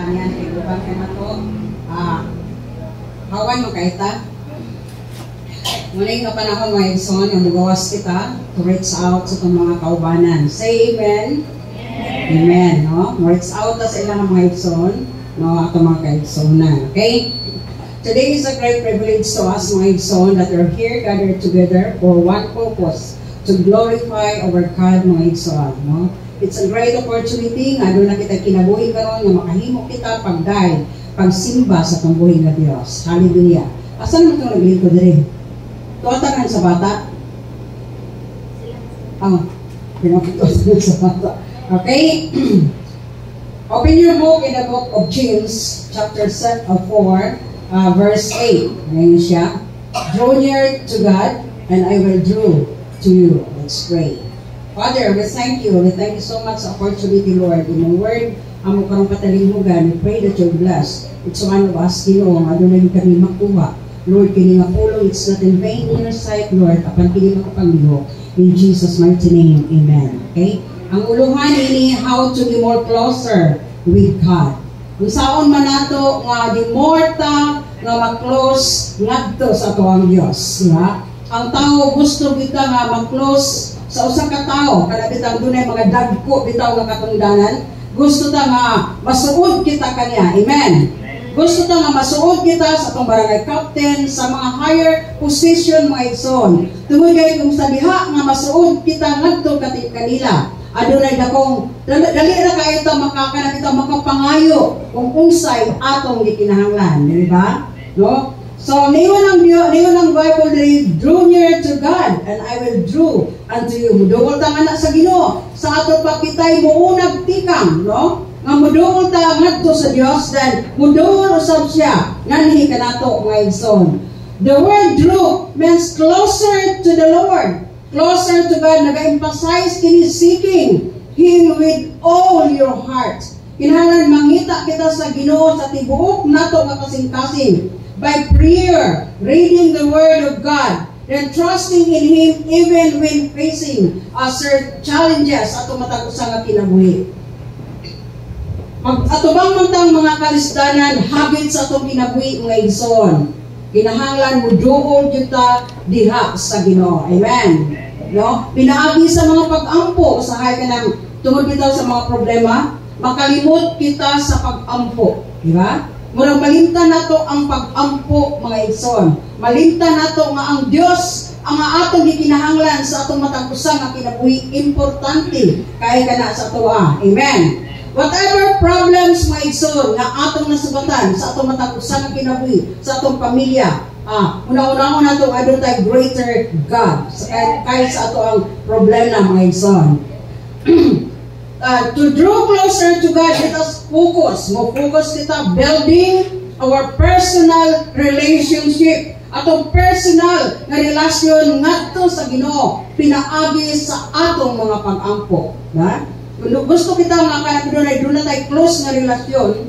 kanian ibukan kay nato. Hawan mo kay ta. Muling nga panahon mga igsoon nga mugawas kita to reach out sa itong mga kaubanan. Say amen. Amen, no? Reach out sa ilang mga igsoon, no? Ato mga kaigsoonan. Okay? Today is a great privilege to us mga igsoon that we're here gathered together for one purpose, to glorify our God mga igsoon, no? It's a great opportunity nga doon na kita kinabuhi karon nga makahimo kita pagday, pagsimba sa pambuhi nga Dios. Hallelujah. Asan mo itong naglingkod rin? Tuwatagan sa bata? Pinapituwatagan sa bata. Okay? Open your book in the book of James, chapter 4, verse 8. Ngayon siya. Draw near to God, and I will draw to you. Let's pray. Father, we thank you. We thank you so much for the opportunity, Lord. In your word, ang karong patalinghugan, we pray that you're blessed. It's one of us, Ginoo, nga doon kami makuha. Lord, kini nga pulong, it's not in vain in your sight, Lord, apan kini makapangyo. In Jesus' mighty name, amen. Okay? Ang uluhan ini, how to be more closer with God. Kung saon man nato nga di more ta nga mag-close ngadto sa ato ang Dios, diba? Ang tao gusto kita nga mag-close sa usa ka tao, kada bitang dunay mga dagko bitaw nga katungdanan, gusto ta nga masuod kita kaniya. Amen. Gusto ta nga masuod kita sa atong barangay captain, sa mga higher position mga igsoon. Tungod kay kung sa diha nga masuod kita ngadto kanila, adunay dakong dali ra kay ta makakana kita makapangayo kung unsay atong gikinahanglan, di ba? No? So niwan ang Bible diri, draw near to God and I will draw unto you. Mudugol ta nga na sa Ginoo sa ato pakitay muunag tikam, no? Nga mudugol ta ngadto sa Dios then mudugol usab siya nganhi kanato mga igsoon. The word draw means closer to the Lord, closer to God. Nag-emphasize kini seeking Him with all your heart. Kinahanglan mangita kita sa Ginoo sa tibuok nato nga kasing-kasing by prayer, reading the Word of God, then trusting in Him even when facing certain challenges ato matag usa nga kinabuhi. Atubang mantang mga kalisdanan, habit sa atong kinabuhi mga igsoon. Kinahanglan mo duol kita diha sa Ginoo. Amen. No? Pinaagi sa mga pag-ampo, usahay ka ng tungod bitaw sa mga problema, makalimot kita sa pag-ampo. Di ba? Murang malimtan nato ang pag-ampo mga igsoon. Malimtan nato nga ang Dios ang atong gikinahanglan sa atong matag usa nga kinabuhi importante kay kana sa atoa. Amen. Whatever problems mga igsoon nga atong nasubatan sa atong matag usa nga kinabuhi sa atong pamilya, una-una nato adun tay greater God kay sa ato ang problema mga igsoon. To draw closer to God, let us focus. Mo-focus kita building our personal relationship. Atong personal na relasyon ngadto sa Ginoo pinaagi sa atong mga pag-ampo. Kung gusto kita nga kanang doon na tayo close na relasyon,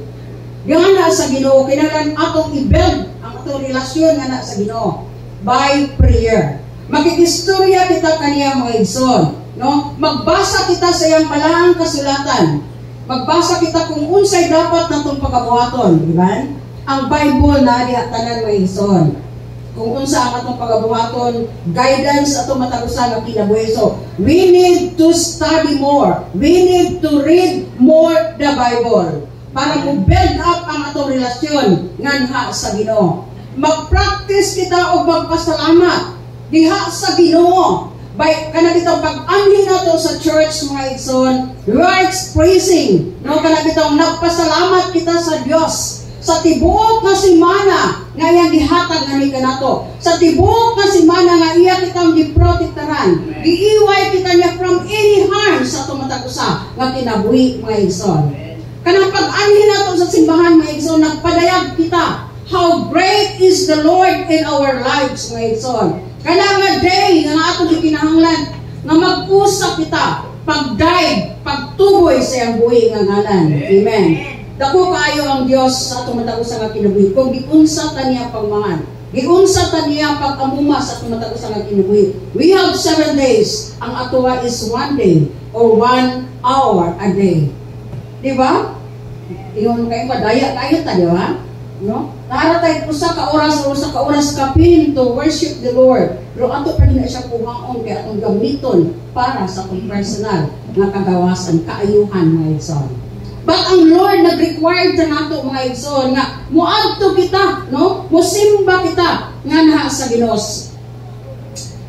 yan na sa Ginoo, kinahanglan atong i-build ang atong relasyon nga na sa Ginoo by prayer. Magkikistorya kita kaniya mga igsoon. No? Magbasa kita sa iyang malaang kasulatan. Magbasa kita kung unsay dapat natong pagabuhaton, di ba? Ang Bible na diha tanan mga igsoon. Kung unsa ang atong pagabuhaton, guidance atong matag-usa nga kinabuhi. So, we need to study more. We need to read more the Bible para mo build up ang atong relasyon nganha sa Ginoo. Mag-practice kita og magpasalamat diha sa Ginoo. By kanabitaw pag-anhin nato sa church mga igsoon, we are expressing, no, kanabitaw nagpasalamat kita sa Dios sa tibuok nga simana nga iyang gihatag ani kanato, sa tibuok nga simana nga iya kitang giprotektaran, giiway kita niya from any harm sa atong matag usa nga kinabuhi mga igsoon. Kanang pag-anhin nato sa simbahan mga igsoon, nagpadayag kita how great is the Lord in our lives mga igsoon. Kaya nga day nga atong gikinahanglan nga mag-usap kita, pag-dive, pagtuboy sa iyang buhi nga ngalan. Amen. Dako kaayo ang Dios sa atong matag-usa nga kinabuhi. Kung giunsa ta niya pagmangan, giunsa ta niya pag-amuma sa atong matag-usa nga kinabuhi. We have 7 days. Ang atoa is 1 day or 1 hour a day. Di ba? Ingon kayo pa, daya kayo ta, di ba? No? Naratay usa ka oras kapin to worship the Lord. Pero ato pa rin na siya kuhaon kaya atong gamiton para sa atong personal nga kagawasan, kaayuhan mga igsoon. But ang Lord nag-require ta nato mga igsoon nga muadto kita, no? Musimba kita nganha sa Ginoo.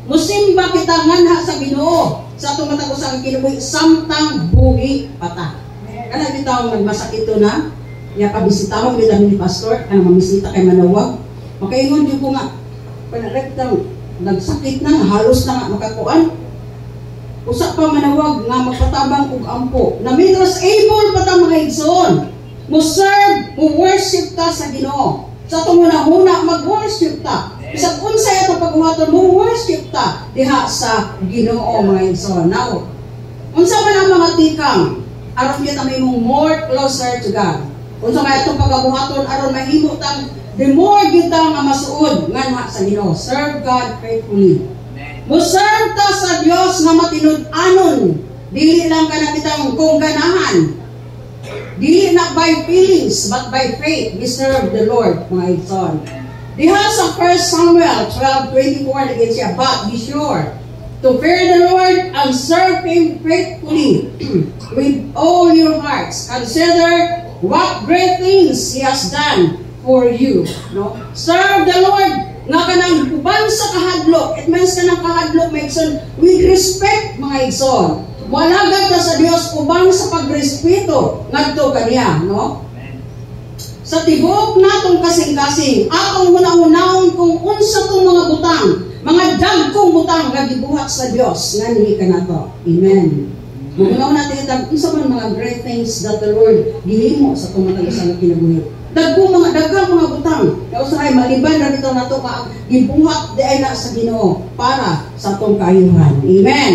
Musimba kita nganha sa Ginoo. Sa atong matag usa ka kinabuhi samtang buhi pata. Kana bitaw nagmasakit na ya pabisitahon kita ni pastor kana mamisita kay Manawag. Makaingon jud ko nga panaragtang nagsakit na halos na nga makakuan. Usa pa Manawag nga magpatabang og ampo. Na menos able pa ta mga igsoon. Mo serve, mo worship ta sa Ginoo. Sa atong una mag-worship ta. Bisag unsay atong pagbuhaton mo worship ta diha sa Ginoo mga igsoon. Now, unsa man ang mga tikang aron kita may mong more closer to God. Unsa may atong pagabuhaton aron mahimo tang the more gyud ta nga masuod nganha sa Ginoo. Serve God faithfully. Mo serve ta sa Dios nga matinud-anon. Dili lang kana bitang kung ganahan. Dili na by feelings but by faith we serve the Lord mga igsoon. Diha sa 1 Samuel 12:24 naging siya, but be sure to fear the Lord and serve Him faithfully with all your hearts. Consider what great things He has done for you. No? Serve the Lord nga kanang uban sa kahadlok. It means kanang kahadlok may igsoon with respect mga igsoon. Walagad ka sa Dios uban sa pagrespeto ngadto kaniya, no? Sa tibok natong kasing-kasing, atong hunahunahon kung unsa tong mga butang, mga dagkong butang nga gibuhat sa Dios ngani kanato. Amen. Mugunaw natin itag unsa man mga great things that the Lord gihimo sa tumatag sa kinabuhi. Daghang mga butang nga usahay maliban ra bitaw nato ka gibuhat di ay na sa Ginoo para sa atong kaayuhan. Amen.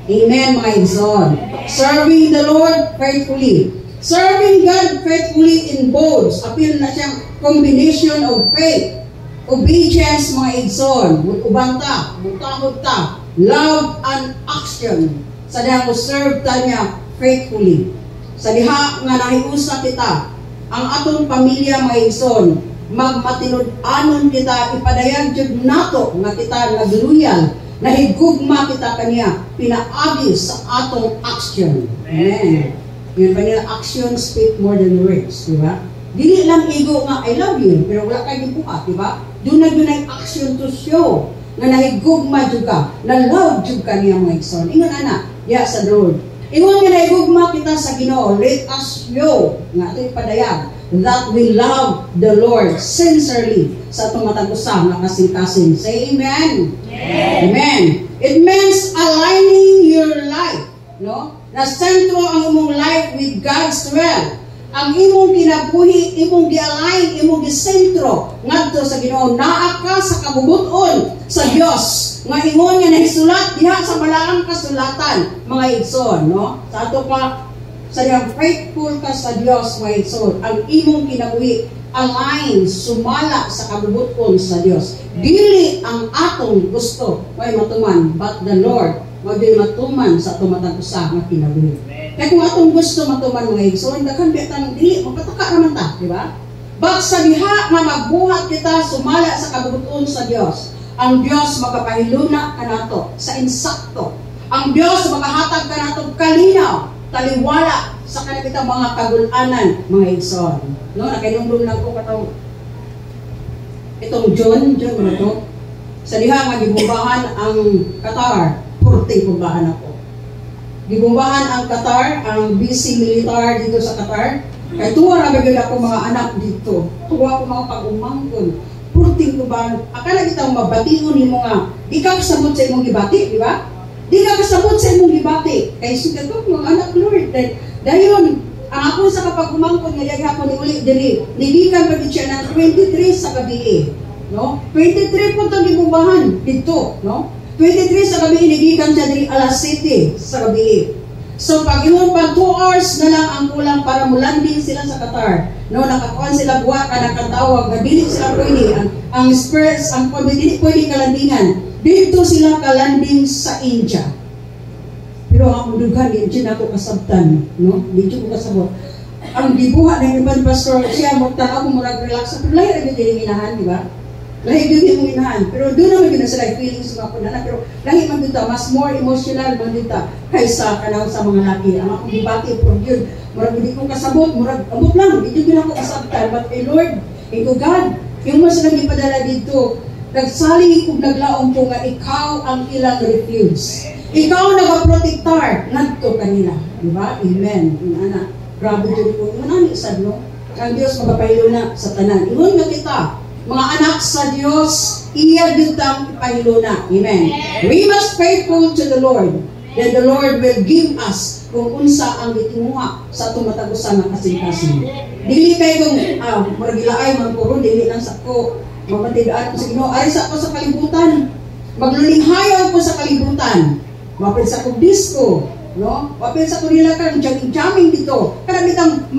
Amen mga igsoon. Serving the Lord faithfully. Serving God faithfully in both. Apil na siyang combination of faith, obedience mga igsoon, ubanta, mutahod ta, love and action. Sa diha ko serve ta niya faithfully. Sa diha nga nahiusa kita, ang atong pamilya mga igsoon, magmatinud-anon kita, ipadayag jud nato nga kita nagluyal, nahigugma kita kaniya, pinaagi sa atong action. Amen. Yung kanila action speak more than words, di ba? Dili lang ego nga, I love you, pero wala kayo buhat, di ba? Doon na action to show na nahigugma jud ka, na love jud ka niya mga igsoon. Ingon ana, ya sa Lord. Ingon nga nahigugma kita sa Ginoo, let us show nga ito'y padayag that we love the Lord sincerely sa itong matag-usa nga kasing-kasing. Say amen. Amen. Amen. It means aligning your life, no? Na sentro ang imong life with God's will. Ang imong kinabuhi, imong gi-align, imong gi-sentro ngadto sa Ginoo. Naa ka sa kabubuton sa Dios. Nga ingon nga nahisulat diha sa balaang kasulatan, mga igsoon, no? Sa ato pa sa diyang faithful ka sa Dios, mga igsoon. Ang imong kinabuhi align, sumala sa kabubuton sa Dios. Dili ang atong gusto may matuman, but the Lord maging matuman sa tumatag-usa nga kinabuhi. Kaya kung atong gusto matuman mga igsoon, daghan bitan dili magpataka naman ta, di ba? But sa diha nga magbuhat kita sumala sa kabubuton sa Dios, ang Dios magapahiluna kanato sa insakto. Ang Dios magahatag kanato kalinaw, taliwala sa kanang mga kagul-anan mga igsoon. No, nakinumdum lang ko katong itong John mo to. Sa diha nga gibumbahan ang Qatar. Purting kumbahan ako. Gibumbahan ang Qatar, ang BC militar dito sa Qatar. Kaya tuwa na bigyan ako mga anak dito. Tuwa ko mga pag-umangkon. Purting kumbahan. Akala kitang mabatiun mo nga. Di ka kasabot sa imong gibati, di ba? Di ka kasabot sa imong gibati. Kaya sugat ko mga anak Lord. Dayon, ang ako sa kapag-umangkon nga hapon ni uli diri. Nigikan pa siya ng 23 sa gabi. No? 23 po itong gibumbahan dito, no? 23 sa gabi, inigikan siya din alas 7 sa gabi. So, pag yun pa, 2 hours na lang ang kulang para mulanding sila sa Qatar. No, nakakuan sila buwa ka, nakatawag, na dili sila pwede. Ang spirits, ang dili pwede kalandingan. Dito sila kalanding sa India. Pero ang dugan, hindi na ako kasabtan. No? Dito ko kasabot. ang gibuhat ng ibang pastor, siya mo tanaw mo relax. Pero lahi rin yung inahan, di ba? Lahi din yung inahan. Pero doon naman yun sila feelings mga kunana. Pero lahi man dito, mas more emotional man dito kaysa kanang sa mga laki. Ang akong dibati po yun. Murag hindi ko kasabot, murag amot lang. Hindi ko ako kasabtan. But kay Lord, ikaw God, yung mas lang ipadala dito, nagsali kung naglaong po nga ikaw ang ilang refuge. Ikaw nagaprotektar ngadto kanila. Di ba? Amen. Yung anak. Grabe dito po. Manani sad, no? Ang Diyos magpapahilo na sa tanan. Ingon nga kita, mga anak sa Diyos, iya ditang ipahilo na. Amen. We must faithful to the Lord. Then the Lord will give us kung unsa ang gitimuha sa tumatagusan ng kasing-kasing. Dili kayo kung maragilaay, magpuro, dili lang sa ko, mamatigaan ko sa Ginoo. Ari sa ko sa kalibutan. Maglulinghayaw ko sa kalibutan. Mapil sa kong disco. No? Wapil sa kunila kang jamming dito. Kanabitang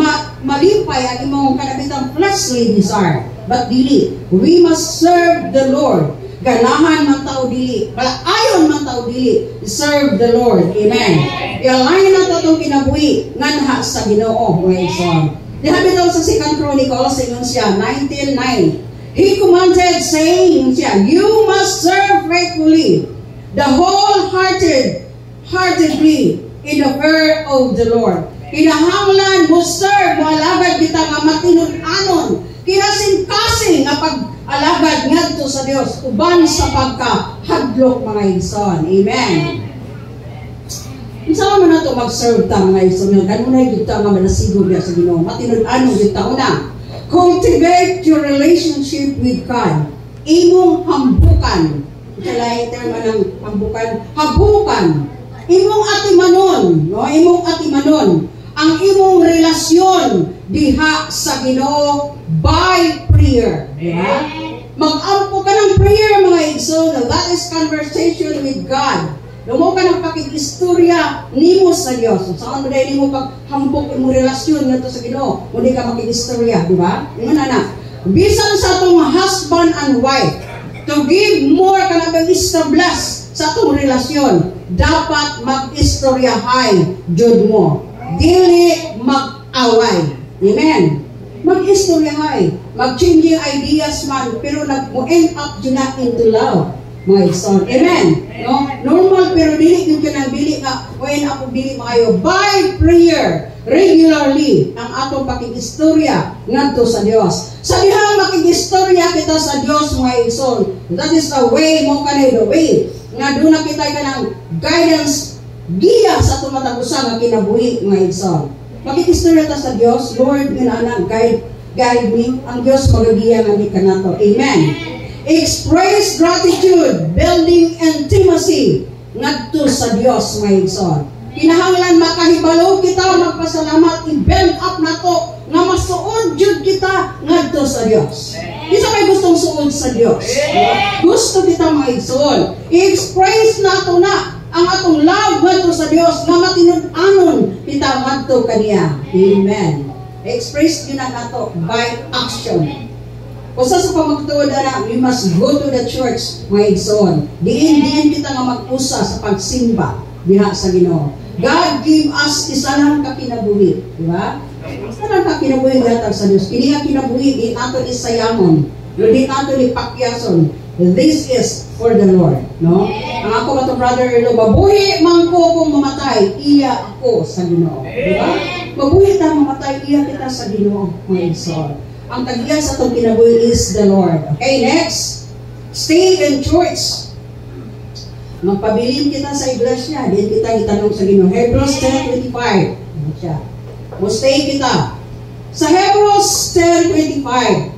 malipay ang imong kanabitang fleshly desire. But dili, we must serve the Lord. Ganahan man tao dili, ayon man tao dili, serve the Lord. Amen. Ilain na itong kinabuhi nganha sa Ginoo, mga igsoon. Dihabi daw sa 2 Chronicles, ingon siya, 19:9. He commanded, saying siya, you must serve faithfully, the wholeheartedly in the fear of the Lord. Kinahanglan mo serve, mo alagad kita nga matinud-anon, kinasing-kasing nga pag-alagad ngadto sa Dios uban sa pagkahadlok, mga igsoon. Amen. Unsa man nato mag-serve ta, mga igsoon? Kanunay gyud ta nga manasigog sa Ginoo. Matinud-anon gyud ta una. Cultivate your relationship with God. Imong hambukan. Kalay term ng hambukan. Habukan. Imong atimanon, no? Imong atimanon ang imong relasyon diha sa Ginoo by prayer. Diba? Mag-ampo ka ng prayer, mga igsoon. That is conversation with God. Lumo ka ng pakikistorya nimo sa Dios. Saan mo dahil nimo paghambok imong relasyon ngadto sa Ginoo? Muli ka makikistorya, di ba? Ingon na. Bisan sa atong husband and wife, to give more kanang establish sa atong relasyon, dapat mag-istoryahay jud mo. Dili mag-away. Amen. Mag-istoryahay. Mag-changing ideas man, pero nag-end up jud na into love. Mga igsoon. Amen. No? Normal, pero dili yung kinabili nga, when ako dili maayo, by prayer, regularly, ang atong pakikistorya ngadto sa Dios. Sa diha makikistorya kita sa Dios, mga igsoon. That is the way, mo kanay the way. Nga doon na kita ka ng guidance, giya sa tumatagusan nga kinabuhi, mga igsoon. Makikistorya ta sa Dios, Lord, yun anak, guide me. Ang Dios magagiya nga di ka nato. Amen. Express gratitude, building intimacy ngadto sa Dios, mga igsoon. Kinahanglan makahibalo kita, magpasalamat, i-build up nato nga masuod jud kita ngadto sa Dios. Isa may gustong suod sa Dios. Gusto kita, mga igsoon. I-express nato na ang atong love ngadto sa Dios nga matinud-anon kita ngadto kaniya. Amen. Express yun na nato by action. Usa sa pamagtuod na, we must go to the church, mga igsoon. Diin kita nga mag-usa sa pagsimba diha sa Ginoo. God give us isa lang ka kinabuhi, di ba? Isa lang ka kinabuhi gatag sa Dios. Kini nga kinabuhi di nato isayamon, di nato ni pakyason. This is for the Lord, no? Ang ako matong brother-in-law, mabuhi man ko kung mamatay, iya ako sa Ginoo, di ba? Mabuhi ta mamatay, iya kita sa Ginoo, mga igsoon. Ang tagya sa itong kinabuhi is the Lord. Okay, next. Stay in church. Magpabilin kita sa iglesia. Diyan kita itanong sa Ginoo. Hebrews 10:25. Stay kita. Sa Hebrews 10:25,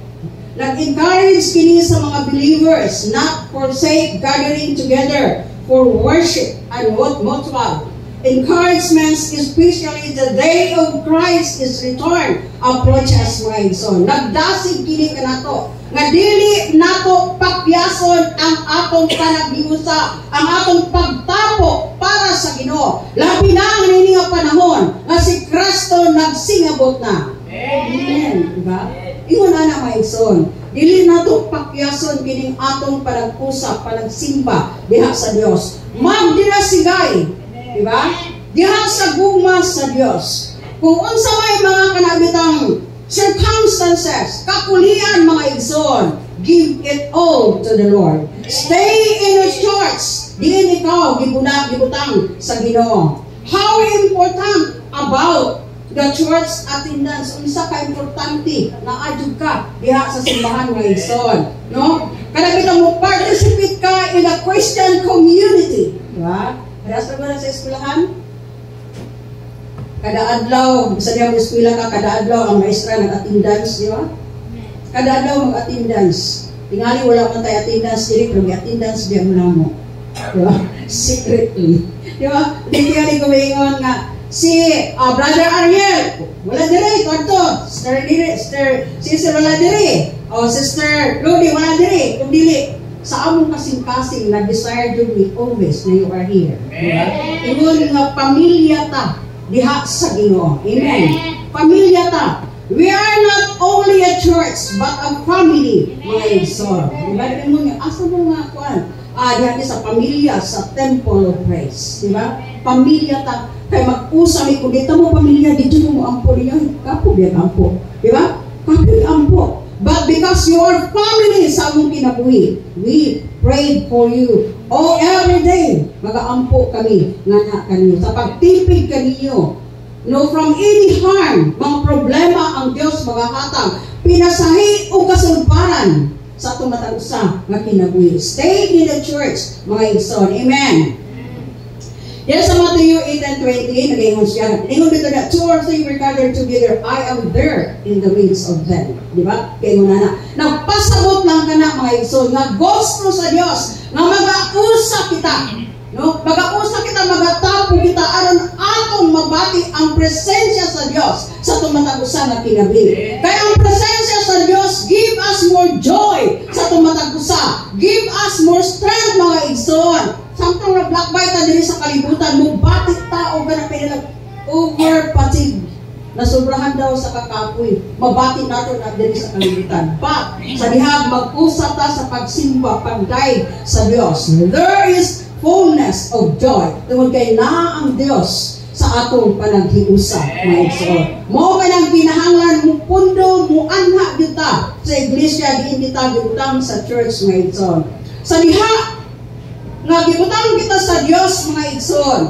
nag-encourage kini sa mga believers not forsake gathering together for worship and mutual encouragements, especially the day of Christ is return approaches, mga igsoon. Nagdasig kini ka nato nga dili nato pakyason ang atong panaghiusa, ang atong pagtapo para sa Ginoo. Labi na ang nini nga panahon nga si Kristo nagsingabot na. Amen. Diba? Ingon na, mga igsoon. Dili nato pakyason kining atong panag-usap, panagsimba diha sa Dios. Magdinasigay. Diba? Diha sa guma sa Dios. kung unsa may mga kanabitang circumstances, kakulian mga igsoon, give it all to the Lord. Stay in the church. Diin ikaw gibutang sa Ginoo. How important about the church attendance? Unsa ka importante na adjud ka diha sa simbahan mga igsoon, no? Kada kita mo participate ka in a Christian community, di ba? Kada sa eskwelahan, kada adlaw, sa diya mo eskwela ka, kada adlaw ang maestra nag-attendance, di ba? Kada adlaw mag-attendance. Tingali wala man tayo attendance diri, pero attendance diya mo na mo. Di ba? Secretly. Di ba? Hindi ka kumingon nga, si Brother Ariel, wala diri, kwarto. Sister wala diri. O Sister Rudy, wala diri. Kung dili, sa among kasing-kasing na desire to be always na you are here. Diba? Ingon nga pamilya ta diha sa Ginoo. Amen. Pamilya ta. We are not only a church, but a family, mga igsoon. Diba? Ingon nga, asa mo nga kuan? Diha sa pamilya, sa temple of praise. Diba? Pamilya ta. Kaya mag-usa mi kung dito mo pamilya, dito mo ampo niya. Kapo biya ampo. Diba? Kapo ampo. But because you are family sa among kinabuhi, we prayed for you. Oh, every day, mag-aampo kami nga na kanyo. Sa pagtipid kanyo, no, from any harm, mga problema ang Diyos magahatang, pinasahi o kasulbaran sa itong matag-usa nga kinabuhi. Stay in the church, mga igsoon. Amen. Yan sa Matthew 8:20, nag-ingon siya. Ingon dito na, 2 or 3 were gathered together, I am there in the midst of them. Di ba? Kaya mo na. Nagpasabot lang ka na, mga igsoon, nga gusto sa Diyos, nga mag-ausa kita. No? Mag-ausa kita, mag-atapo kita, aron atong mabati ang presensya sa Diyos sa tumatag-usa na kinabi. Kaya ang presensya sa Diyos, give us more joy sa tumatag-usa. Give us more strength, mga igsoon. Samtang naglakbay ta diri sa kalibutan, mo batik ta o ganang kailang over fatigue. Nasobrahan daw sa kakapoy. Mabati nato na diri sa kalibutan. But sa dihag mag-usa ta sa pagsimba, pagdaig sa Dios. There is fullness of joy. Tungod kay naa ang Dios sa atong panaghiusa, mga igsoon. Mo kanang kinahanglan mo pundo, mo anha kita sa iglesia diin kita gibutang sa church, mga igsoon. Sa diha nga gibutang kita sa Dios, mga igsoon,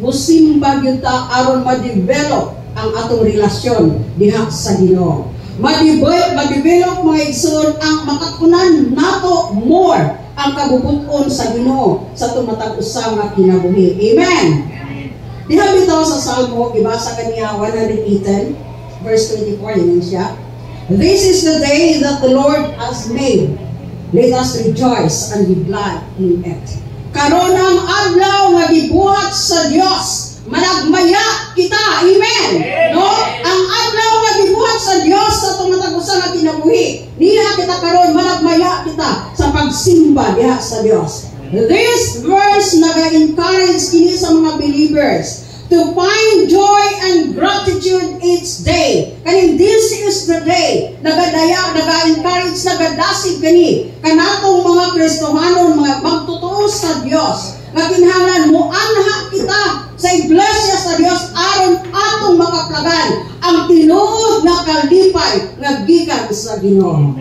musimba kita aron ma-develop ang atong relasyon diha sa Ginoo. Ma-develop, mga igsoon, ang makakunan nato more ang kabubuton sa Ginoo sa tumatag-usa nga kinabuhi. Amen. Diha bitaw sa Salmo, ibasa kaniya 118 verse 24 din siya. This is the day that the Lord has made. Let us rejoice and be glad in it. Karon ang adlaw nga gibuhat sa Dios, managmaya kita. Amen. No? Ang adlaw nga gibuhat sa Dios sa tumatag-usa nga kinabuhi. Niha kita karon, managmaya kita sa pagsimba diha sa Dios. This verse naga-encourage kini sa mga believers to find joy and gratitude each day. Kaning this is the day, naga-encourage, nagadasig kani kanatong mga Kristohanon, mga magtotoo sa Dios. Nga kinahanglan mo anha kita sa iglesia sa Dios aron atong makaplagan ang tinuod nga kalipay nga gikan sa Ginoo.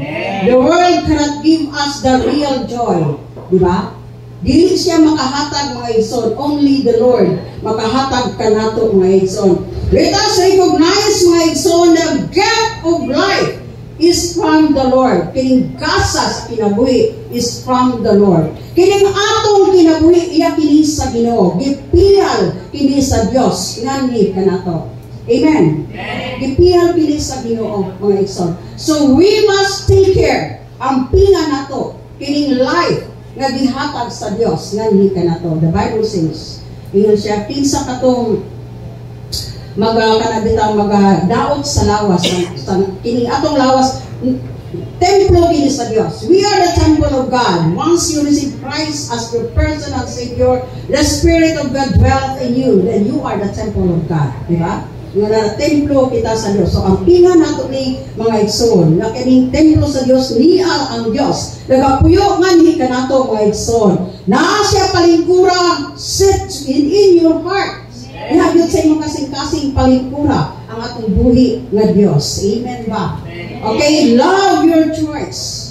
The world cannot give us the real joy, di ba? Dili siya makahatag, mga igsoon. Only the Lord makahatag kanato, mga igsoon. Let us recognize, mga igsoon, the gift of life is from the Lord. Kining kasa sa kinabuhi is from the Lord. Kining atong kinabuhi iya kini sa Ginoo. Gipiyal kini sa Dios ngani kanato. Amen. Gipiyal kini sa Ginoo, mga igsoon. So we must take care ang pinga nato kining life nga gihatag sa Dios ngani kanato. The Bible says, ingon siya, kinsa katong magdaot sa lawas sa kining atong lawas, templo kini sa Dios. We are the temple of God. Once you receive Christ as your personal Savior, the Spirit of God dwells in you, then you are the temple of God, di ba? Nga templo kita sa Dios. So ang pinga nato ni mga igsoon, nga kining templo sa Dios, niya ang Dios. Nagapuyo nga ni kanato, mga igsoon. Naa siya palingkura, sit in your heart. Ihagod sa imong kasing-kasing palingkura ang atong buhi nga Dios. Amen ba? Okay, love your church.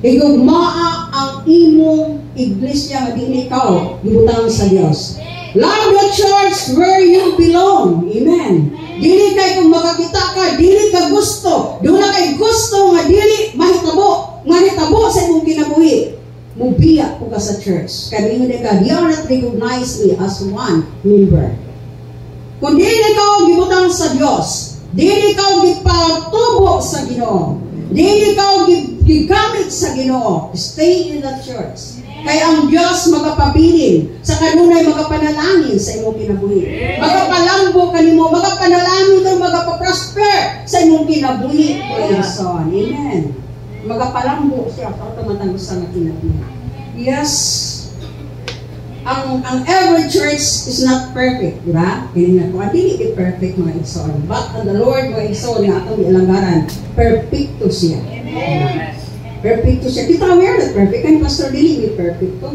Higugmaa ang imong iglesia nga dili ikaw gibutang sa Dios. Love the church where you belong. Amen. Dili kay kung makakita ka, dili ka gusto. Doon na kay gusto nga dili mahitabo, nga hitabo sa imong kinabuhi. Mubiya ko ka sa church. Kaya hindi ka, you are not recognize me as one member. Kung dili ka gibutang sa Dios, dili ka gipatubo sa Ginoo, dili ka gigamit sa Ginoo, stay in the church. Kaya ang Diyos magapabilin sa kanunay magapanalangin sa imong kinabuhi. Magapalambo kanimo, magapanalangin o magapaprosper sa imong kinabuhi. Son. Amen. Magapalambo siya para tumatang sa kinabuhi. Yes. Ang every church is not perfect, di ba? Hindi na kung hindi perfect mga igsoon. But the Lord mga igsoon na atong ilangaran, perfecto siya. Amen. Perfecto siya. Kita aware that perfect. Kaya Pastor Dili, may perfecto.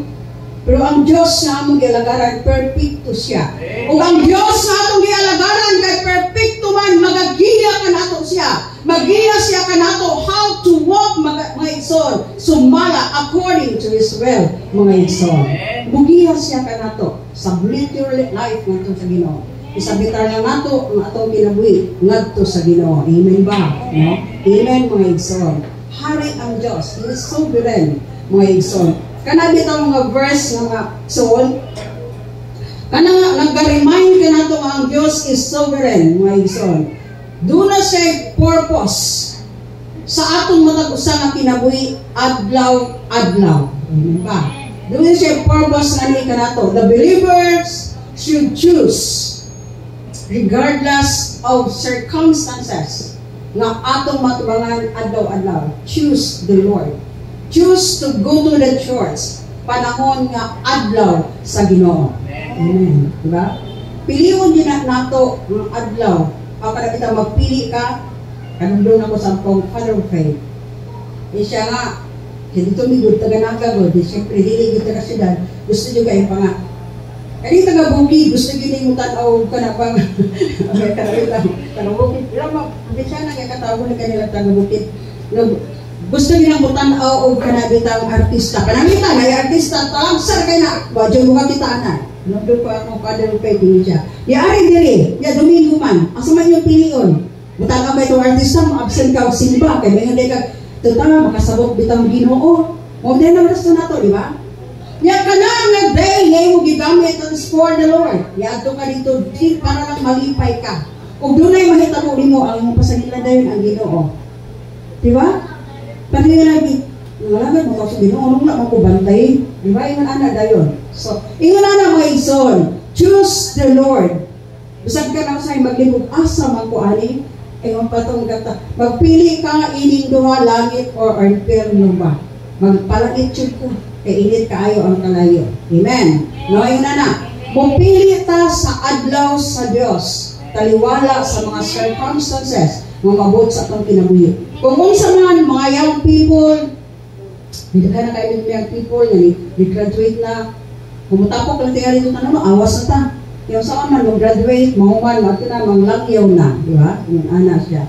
Pero ang Diyos na among gialagaran, perfecto siya. Kung ang Diyos na atong gialagaran, kay perfecto man, magagiya ka nato siya. Magiya siya ka nato how to walk, mga igsoon, sumala according to His will, mga igsoon. Magiya siya ka nato. Submit your life nato sa Ginoo. Isabitar lang nato ang atong kinabuhi ngadto sa Ginoo. Amen ba? No? Amen mga igsoon. Hari ang Diyos. He is sovereign, mga igsoon. Kanabi itong mga verse nga soul. Kanang nag-remind ka na ito ang Diyos is sovereign, mga igsoon. Doon na siya purpose sa atong matag-usa nga kinabuhi adlaw-adlaw. Diba? Doon na siya purpose nga ni ka na ito. The believers should choose regardless of circumstances nga atong matubangan adlaw-adlaw. Choose the Lord. Choose to go to the church panahon nga adlaw sa Ginoo. Amen. Diba? Pilion din nato ng adlaw. Para kita magpili ka, kanong doon ako sa Father of Faith. Siya nga, hindi tumigod, taga-naga ko, siyempre, hindi kita na sila, gusto nyo kayo pa nga. Kaya taga-bukid, gusto nyo na yung tanaw ka na pang, taga-bukid, hindi siya nagkakatawag na kanila taga-bukid. Gusto nyo ng tanaw o kanabitang artista. Kanabita, na artista, tagsar kayo na, wadyo mo kakitaan na. Nandun ko ako Father of Faith, hindi siya. Yari diri, Domingo man, asa man yung piliyon. Butang ba itong artista, absent ka o simba, kaya may hindi ka, tutanga, makasabot bitang Ginoo. O din naman na to, di ba? Ya kanang na day, ngayon mo gigamit for the Lord. Yato ka dito, para lang malipay ka. Kung doon ay mahitabo mo, ang mong pasagila dayon ang Ginoo. Di ba? Pag nga lagi, nalagay mo kasi Ginoo, nung na ko bantay. Di ba? Ingon ana dayon. So, ingon ana mga igsoon, choose the Lord. Bisag ka na sa maglibog asa man ko ani, ingon pa tong gata. Magpili ka ining duha langit or inferno ba. Magpalangit jud ko. Kay init kaayo ang kalayo. Amen. No, yun na. Mupili ta sa adlaw sa Dios. Taliwala sa mga circumstances nga mabot sa atong kinabuhi. Kung unsa man mga young people, hindi ka na kayo young people nga ni-graduate na, kumutapok lang tayo rito na awas na ta. Yung saan man mag-graduate, mahuman, manglangyaw na. Di ba? Yung ana siya.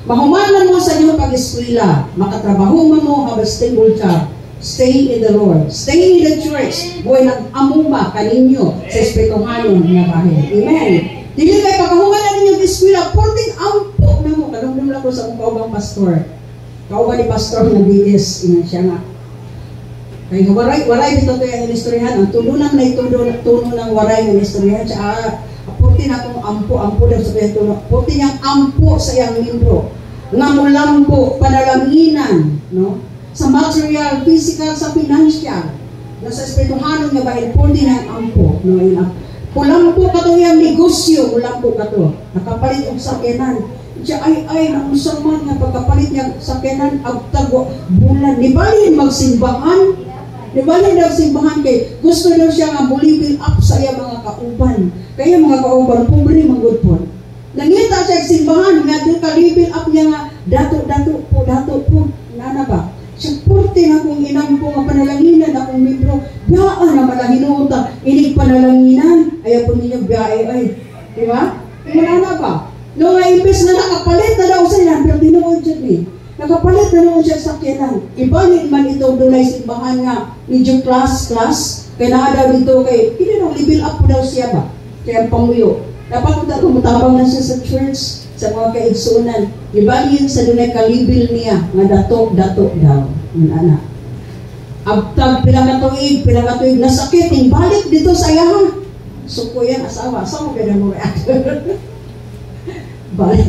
Mahuman man mo sa inyo pag-eskwela, makatrabaho man mo, have a stable job. Stay in the Lord. Stay in the church. Buhay nag-amuma kaninyo sa espirituhanon nga bahay. Amen. Dili kay pagkahuman na ninyo eskwela, porting ampo na mo. Kalungdum lang ko sa akong kaubang pastor. Kauban ni pastor na BS. Ina siya nga. Kaya waray dito ito yung inistoryahan. Ang tulunan na tuno ng waray ng inistoryahan. Siya, porting akong ampo daw sa kaya tuno. Porting niyang ampo sa iyang membro. Nga mulampo, panalanginan. No? Sa material, physical, sa financial. Nasa espirituhanon nga bahid, porting ang ampo. No? Pulang po ka to yung negosyo, pulang po ka to. Nakapalit ang sakyanan. Siya ay, namusaman nga pagkapalit niya sakyanan, agtago, bulan. Di ba rin magsimbahan? Di ba rin magsimbahan kay gusto daw siya nga bulibil up sa iya mga kauban. Kaya mga kauban, pobre magod po. Nangita siya simbahan, nga doon ka-libil up niya nga, dato po. Nana ba? Siya porte na kung inang po nga panalanginan akong membro, biyaan na malahinuta, inig panalanginan, ayaw po ninyo biyae ay, ni. Nakapalit na naman siya sa sakyanan. Ibalik man ito dunay simbahan nga medyo class. Kaya na daw dito kay, hindi na level up daw siya ba? Kaya panguyo. Dapat mutabang na siya sa church, sa mga kaigsunan. Ibalik sa dunay kalibil niya, nga dato daw. Anak. Abtag pinakatuig, nasakit, balik dito sa iyahan. So ko yan asawa ka na mo react. Balik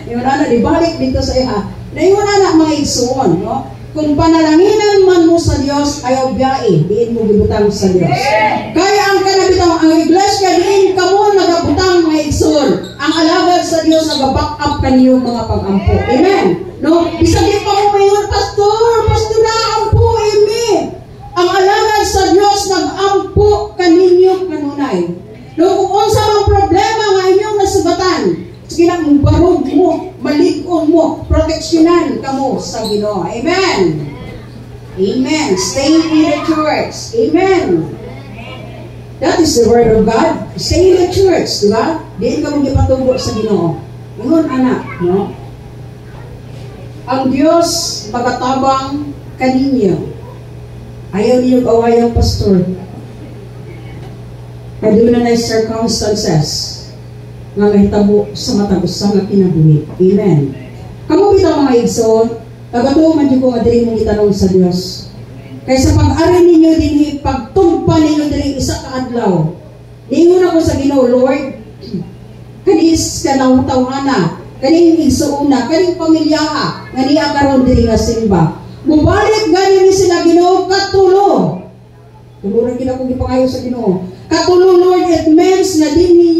yung balik dito sa iha. Na yung mga igsuon, no? Kung panalanginan man mo sa Diyos, ayaw biyae, diin mo gibutang sa Diyos. Kaya ang kanabitang, ang iglesia, diin ka mo nagabutang mga igsuon. Ang alagad sa Diyos, nag-back up kaniyong mga pag-ampo. Amen? No? Bisag di pa mo mayon, pastor na ampo, amen. Ang alagad sa Diyos, nag-ampo kaninyo kanunay. No, kung unsa mang problema nga inyong nasugatan, sige na mong barog mo, malikon mo, proteksyonan ka mo sa Ginoo. Amen. Amen. Stay in the church. Amen. That is the word of God. Stay in the church, di ba? Diin ka mong ipatubo sa Ginoo. Ingon anak, no? Ang Diyos magatabang kaninyo. Ayaw niyo kawayang pastor. Kaduna na circumstances nga mahitabo sa matag usa nga kinabuhi. Amen. Kamo bitaw mga igsoon, tagatuo man jud ko nga diri mong itanong sa Dios. Kaysa pag-ari ninyo dinhi, pagtumpa ninyo diri isa ka adlaw. Niingon ako sa Ginoo, Lord, kanis kanang tawhana, kaning igsoona, kaning pamilyaha, nga niya karon diri nga simba. Mubalik gani ni sila Ginoo katulo. Tuluran kita kung ipangayo sa Ginoo. Katulo, Lord, it means na dinhi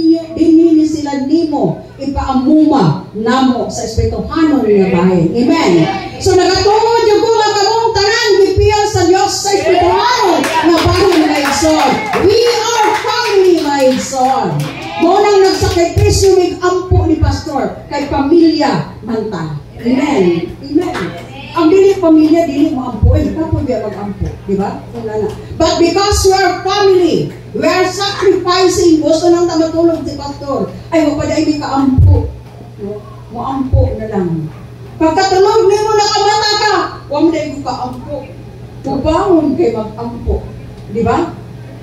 sila nimo ipaamuma namo sa espirituhanon nga bahin. Amen. So nagatuod yung ko nga kamong tanan gipiyan sa Dios sa espirituhanon nga bahin nga igsoon. We are family, my son. Mo nang nagsakripisyo mig ampo ni pastor kay pamilya man ta. Amen. Amen. Ang dili pamilya, dili mo ampo, kapag di mag-ampo, di ba? But because we are family, we are sacrificing, gusto nang tamatulog si pastor, ay mapaday di ka ampo. No? Mo ampo na lang. Pagkatulog, di mo nakamata ka, huwag mo na ka ampo. Pubangon kay mag-ampo. Di ba?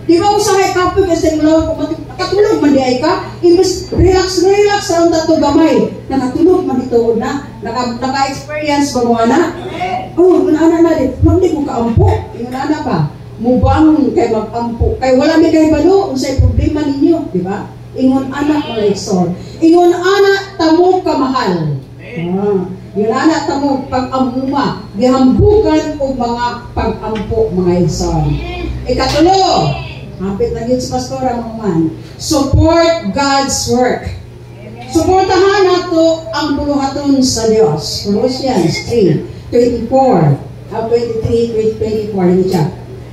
Di ba usahay kapag kasi mula katulog man di ay ka, imbes relax sa tato gamay. Nakatulog man dito na, naka-experience ba mo na? Oh, muna na din. Hindi ko kaampo. Muna na ba? Mubangon kay mag-ampo. Kay wala may kay balo, unsay problema ninyo, di ba? Ingon anak mga igsoon. Ingon anak tamo kamahal. Yun anak tamo pag-amuma, gihambukan og mga pag-ampo mga igsoon. Ikatulo, hapit na yun sa pastor ang man. Support God's work. Suportahan nato ang buluhaton sa Dios. Colossians 3:24-23-24 ni siya.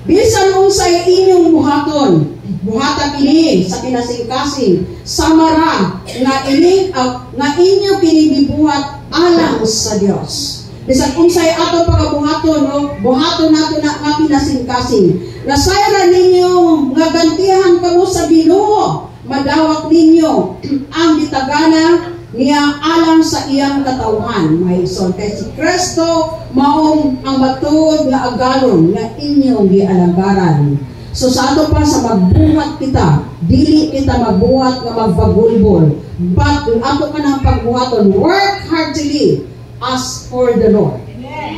Bisan unsay inyong buhaton, buhatan kini sa kinasing-kasing samara nga inyo kini gibuhat alang sa Dios. Bisan unsay ato pagabuhaton o buhaton nato na nga kinasing-kasing. Nasayra ninyo nga gantihan kamo sa Ginoo, madawat ninyo ang gitagana niya alang sa iyang katawhan. May son kay si Kristo maong ang matuod nga agalon nga inyong gialagaran. So sa ato pa sa magbuhat kita, dili kita magbuhat nga magbagulbol, but ato ka ng pagbuhaton, work heartily as for the Lord.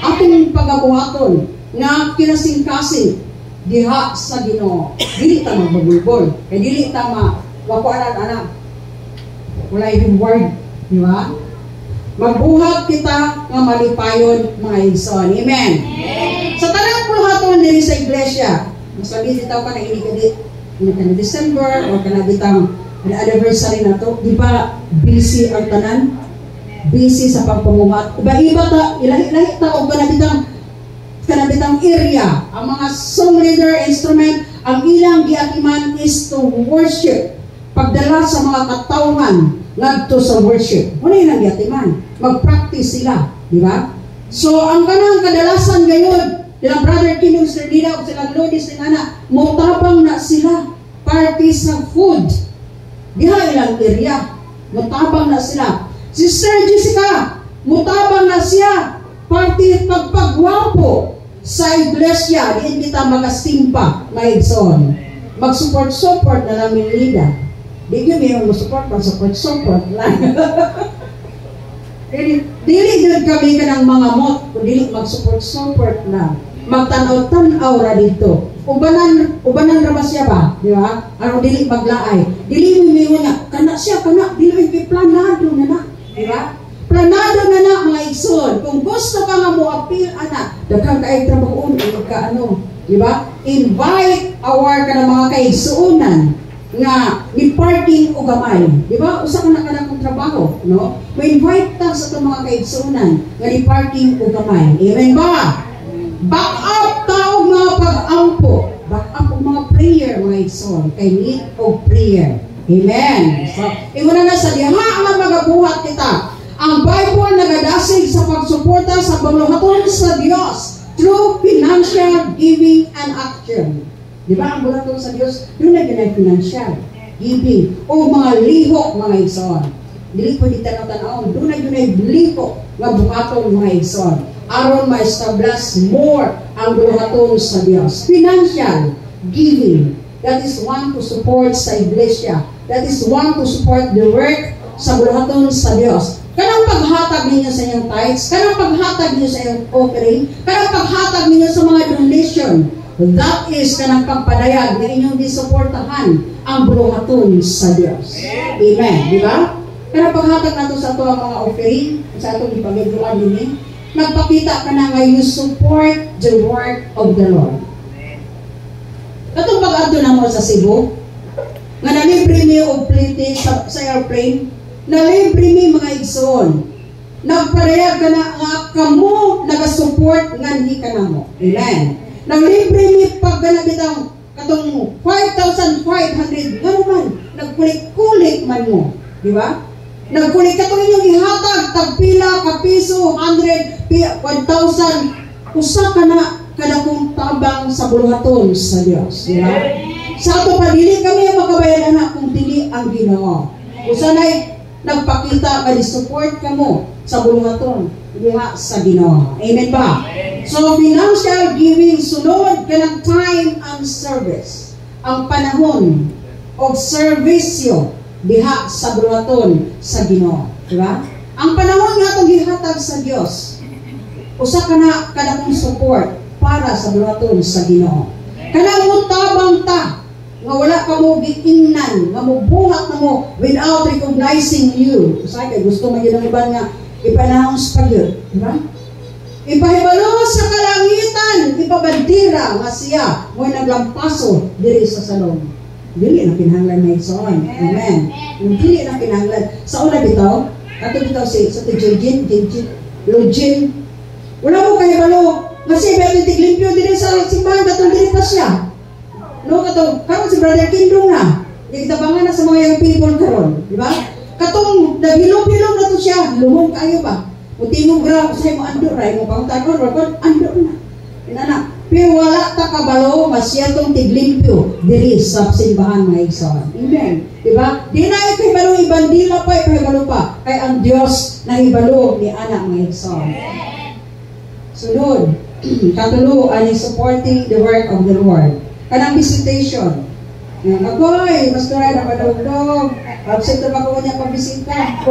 Atong pagabuhaton nga kinasing-kasing diha sa Ginoo. Dili ta magbagulbol, kay dili ta makuanan anak. Wala yung word, di ba? Magbuhat kita nga malipayon mga igsoon. Amen. Sa tanang buhaton diri sa iglesia, masabi ditaw ka na inikadit na December o kanabitang anniversary na to, di ba busy ang tanan? Busy sa pagpamuhat. Iba-iba ta, ilahi ta o kanabitang area. Ang mga song leader, instrument, ang ilang giatiman is to worship. Pagdala sa mga katawhan ngadto sa worship. Ano yung nagyatiman? Mag-practice sila. Di ba? So, ang kanang kadalasan ngayon, silang Brother Kim, Mr. Dina, o silang Lodi, silang anak, mutabang na sila. Party sa food. Diha ilang area. Mutabang na sila. Sister Jessica, mutabang na siya. Parte pagpagwapo sa iglesia, diin kita magasimpa, mga igsoon. Mag-support na lang yung leader. Di nyo mayroong mag-support lang. Dili yun kami ka ng mga mot, kung dili mag-support lang. Magtanaw-tanaw ra dito. Ubanan ra ba siya ba? Di ba? Ano dili maglaay. Dili mo mayroon na, kana siya, dili mo planado na. Di ba? Planado na mga igsoon. Kung gusto ka nga mo appeal, anak, daghang kaay trabahoon, di ba? Invite ka ng mga kaigsuunan nga ni parting o gamay. Di ba? Usa ka na kung trabaho, no? Ma-invite ta sa itong mga kaigsuunan nga ni parting o gamay. Amen ba? Back up tao mga pag-ampo. Back up ang mga prayer, mga igsoon. Kay need of prayer. Amen. So, imuna na sa diha nga magabuhat kita. Ang Bible nagadasig sa pagsuporta sa pagluhaton sa Diyos through financial giving and action. Di ba ang buhaton sa Diyos? Doon na ganay financial giving o mga lihok, mga igsoon. Dili po di tanaw-tanaw. Doon na ganay lihok nga buhaton, mga igsoon. Aron ma-establish more ang buhaton sa Diyos. Financial giving. That is one to support sa iglesia. That is one to support the work sa buhaton sa Diyos. Kanang paghatag ninyo sa inyong tithes, kanang paghatag ninyo sa inyong offering, kanang paghatag ninyo sa mga donation, that is kanang pagpadayag na inyong disuportahan ang buhaton sa Diyos. Amen. Di ba? Kanang paghatag nato sa ito ang mga offering, sa itong ipagigluan din, nagpakita ka na nga you support the work of the Lord. Katong pag-adto na mo sa Cebu, nga nalibre niyo og plate sa airplane, nalibre mi mga igsoon. Nagparehag ka na nga kamo nagasupport nga hindi ka na mo. Amen. Naglibre mi pag ganabitang katong 5,500 nga naman, nagkulik-kulik man mo. Di ba? Nagkulik ka itong inyong ihatag, tagpila, kapiso, 100, 1,000, usa ka na kada kong tabang sa buluhaton sa Diyos. Di ba? Sa ato pa, dili kami ang makabayan na kung dili ang Ginoo. Usa na'y nagpakita ka, support ka mo sa buluhaton diha sa Ginoo. Amen ba? So, financial giving, sunod ka ng time and service. Ang panahon o servisyo diha sa buluhaton sa Ginoo. Diba? Ang panahon nga itong gihatag sa Diyos, usa ka na kada kong support para sa buluhaton sa Ginoo. Kanang mutabang ta, nga wala ka mo giingnan, nga mo buhat na mo without recognizing you. Kasi kaya gusto mo yun ang iba nga ipanahons pa yun. Diba? Ipahibalo sa kalangitan, ipabandira nga siya mo naglampaso diri sa salong. Dili na kinahanglan na igsoon. Amen. Dili na kinahanglan. Sa una bitaw, ato bitaw sa Login. Wala mo kahibalo. Kasi beto tiglimpyo diri sa simbahan, katong diri pa siya. No, katong karon si Brother Kindong na. Nagtabangan na sa mga young people karon, di ba? Katong naghilom-hilom na to siya, lumong kayo ba? Muti mo gra sa mo ando ray mo pangtagon, ando na. Inana. Pero wala ta kabalo masyadong tiglimpyo diri sa simbahan mga igsoon. Amen. Di ba? Di na kay balo ibandila pa, ibalo pa. Kay ang Dios na ibalo ni anak mga igsoon. Sunod, katulo ani supporting the work of the Lord. Kanang visitation. Agoy, mas karay na madugdog. Absent na ba ko niya pabisita?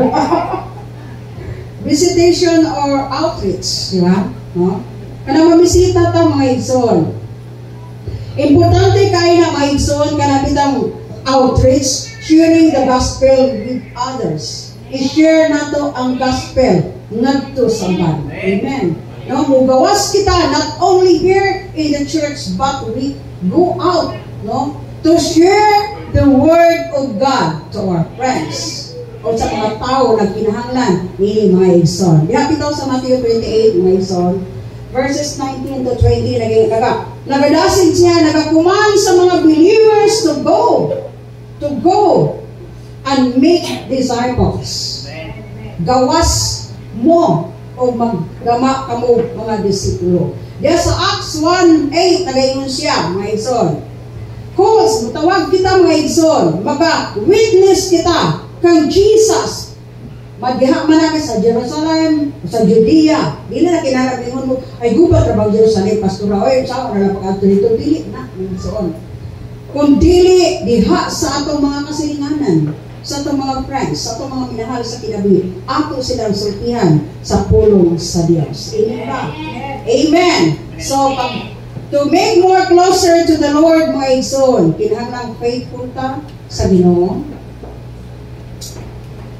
Visitation or outreach, di ba? No? Kanang mabisita ta mga igsoon. Importante kayo na mga igsoon kanang bitang outreach, sharing the gospel with others. I-share nato ang gospel ngadto sa man. Amen. No, mugawas kita not only here in the church but we go out, no, to share the word of God to our friends o sa mga tao na kinahanglan ni mga igsoon. Diha bitaw sa Matthew 28 mga igsoon, verses 19 to 20 nagadasig siya nagakuman sa mga believers to go and make disciples. Gawas mo o magdama kamo mga disipulo. Diya sa Acts 1:8 nagayon siya mga igsoon. Kung mutawag kita mga igsoon, maka-witness kita kang Jesus Magdiha man namin sa Jerusalem, sa Judea. Di na kinarabingon mo, ay gubat na bang Jerusalem, pastora, oy, saan na lang pag-ato dito, dili na, soon. Kung dili, diha sa atong mga kasilinganan, sa atong mga friends, sa atong mga minahal sa kinabi, ato silang sultihan sa pulong sa Diyos. Amen ba? Amen. So, to make more closer to the Lord, mga igsoon, kinahanglang faithful ka sa Ginoo.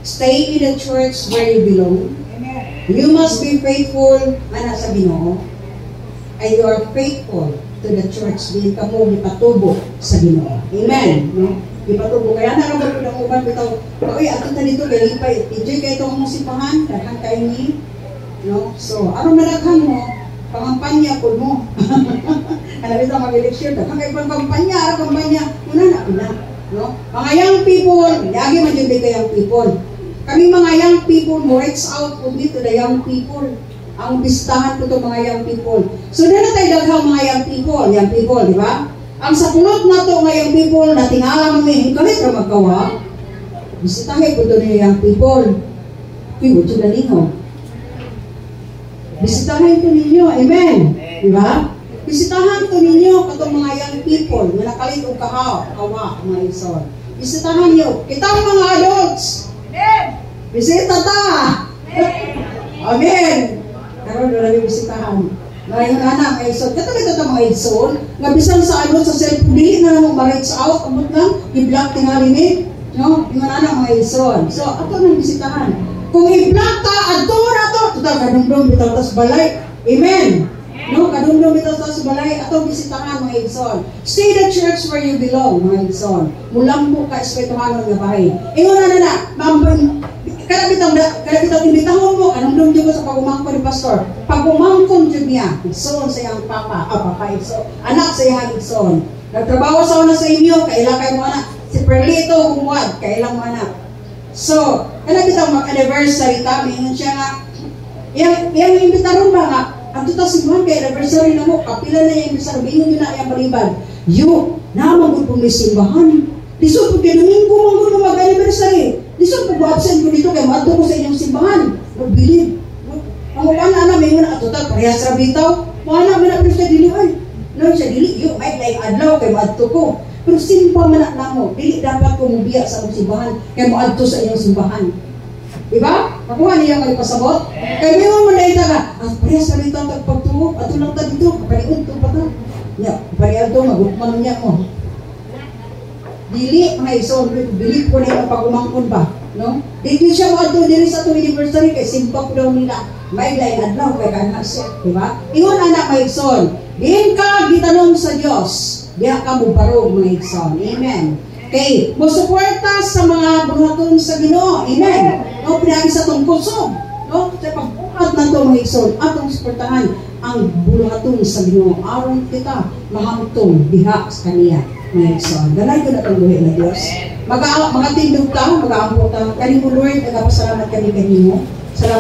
Stay in the church where you belong. You must be faithful, ana sa Ginoo. And you are faithful to the church. Di ka mo ipatubo sa Ginoo. Amen. No? Ipatubo. Kaya naramod ko ng uban, bitaw, oy, ato ta dito, kaya lipay, enjoy kayo itong musipahan, daghan kayo ni. No? So, ano malaghan mo? Pangampanya po mo. Alam ito, mag-eleksyon, daghan kayo pangampanya, kampanya, una na. No? Mga young people, lagi man yung bigay young people. Kami mga young people, mo reach out po dito the young people. Ang bistahan po ito mga young people. So, na tayo daghang mga young people, di ba? Ang sa pulot na ito mga young people, natingala mo may hingkalit na magkawa. Bisitahin po ito ng young people. Piwo ito na ninyo. Bisitahin ito ninyo, amen. Di ba? Bisitahan ito ninyo katong mga young people na nakalit o kawa, mga isor. Bisitahan niyo. Kitang mga adults. Bisita ta! Amen! Karoon na lang yung bisitahan. Ngayon anak, mga isor. Katabi ito mga isor. Ngabisan sa adult sa cellphone, dili na lang ma-reach out. Abot lang, i-block tingali ni. No? Yung anak, mga isor. So, ato nang bisitahan. Kung i-block ta, ato na to. Total, kadumdum, bitaw tas balay. Amen! No, kadumdum bitaw tas balay. Ato bisitahan, mga isor. Stay the church where you belong, mga isor. Mulang mo ka, espirituhanon nga bahay. Ingon na, kada bitang imbitahon mo, anong doon dyan sa pagumangkon ni pastor? Pagumangkon dyan niya, igsoon sa iyang papa, igsoon, anak sa iyang igsoon. Nagtrabaho sa una sa inyo, kailang kayo mo anak. Si Perlito, humuad, kailang mo anak. So, kada bitang mag-anniversary kami, yun siya nga, yung imbitaron ba nga, ang tutas sigman kay anniversary na mo, kapila na yung imbitaron, bingon yun na yung balibad. Naman ko pong may simbahan. Lisod po kayo, Domingo, manggo na mag-anniversary. Lisod po ba absent ko dito, kaya maadto ko sa inyong simbahan. Magbilid. Ang upana may muna atotal, parehas rabitaw. Mga may na-press ka dili, ay. No, siya dili, may laing adlaw, kaya maadto ko. Pero simpa man na mo, dili dapat ko mubiya sa inyong simbahan, kaya maadto sa inyong simbahan. Diba? Nakuha niya kayo pasabot. Kaya may mga manaita ka, parehas rabitaw, tagpagtuho, ato lang ta dito, kapaliun to pa ta. Parehas to, magukman niya mo. Dili, mga ison, dili ko na yung pagumangkon ba, no? Dili siya maadto dili sa itong anniversary, kay simpak daw nila. May lain adlaw, kay kanak siya, diba? Ingon anak, mga ison, diin ka gitanong sa Diyos, diha ka mo barog, mga ison. Amen. Okay, mo suporta sa mga buhaton sa Ginoo. Amen. No, pinagi sa itong kusog, no? Sa pagbuhat na ito, mga ison, atong suportahan ang buhaton sa Ginoo. Aron kita mahamtong diha sa kaniya. Ngayon, dalay ko na itong buhay na Diyos. Mga tindog ka, mag-aampo ka. Kani mo, Lord, nagpasalamat kami kanino. Salamat.